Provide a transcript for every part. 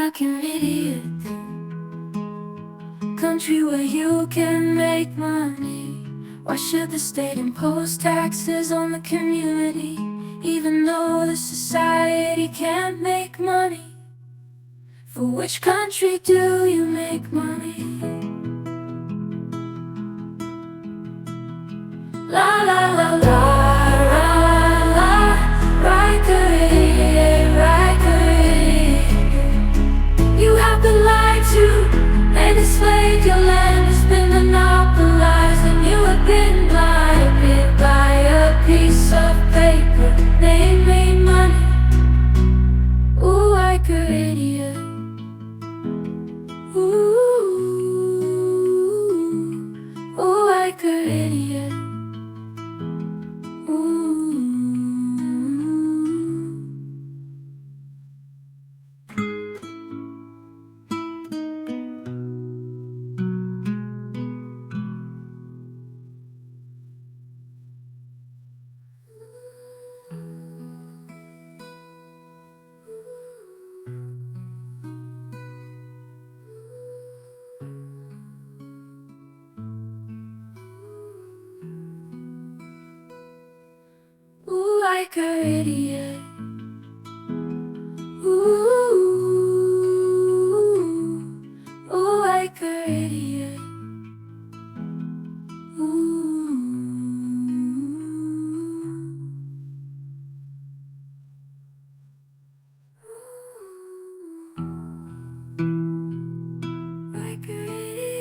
like an idiot. Country where you can make money. Why should the state impose taxes on the community, even though the society can't make money? For which country do you make money? La la la la, la la, you have been lied to and enslaved. Your land has been monopolized, and you have been blinded by a piece of paper namely money. Ooh, like an idiot. Ooh, ooh, like an idiot. Like an idiot. Ooh, ooh, like an idiot. Ooh, like an idiot.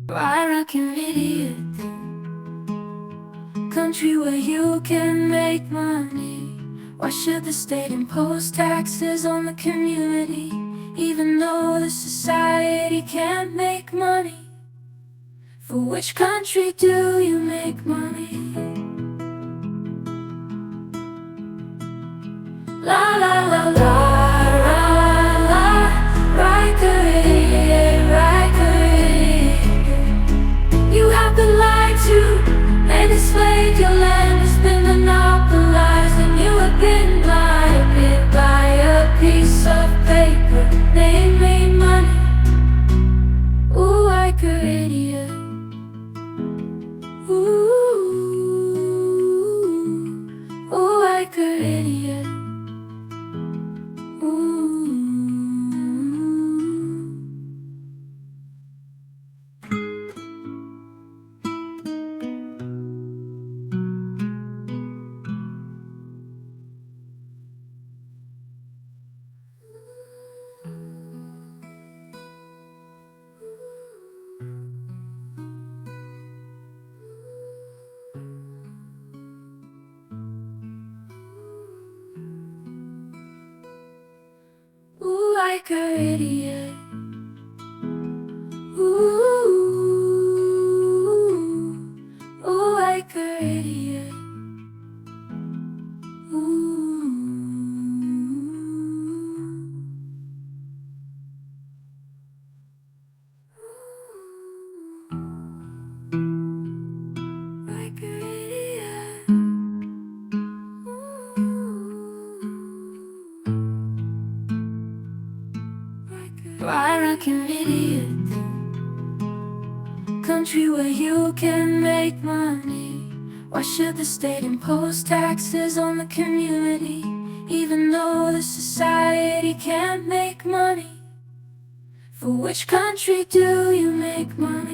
Why like an idiot? Country where you can make money. Why should the state impose taxes on the community, even though the society can't make money? For which country do you make money? La la la la, la la, like an idiot, like an idiot. You have been lied to and enslaved. Your land has been monopolized, and you have been blinded by a piece of paper namely money. Ooh, like an idiot. Ooh, ooh, like an idiot. Like an idiot. Ooh, ooh, like an idiot. Ooh, like an idiot. Why like an idiot? Country where you can make money. Why should the state impose taxes on the community, even though the society can't make money? For which country do you make money?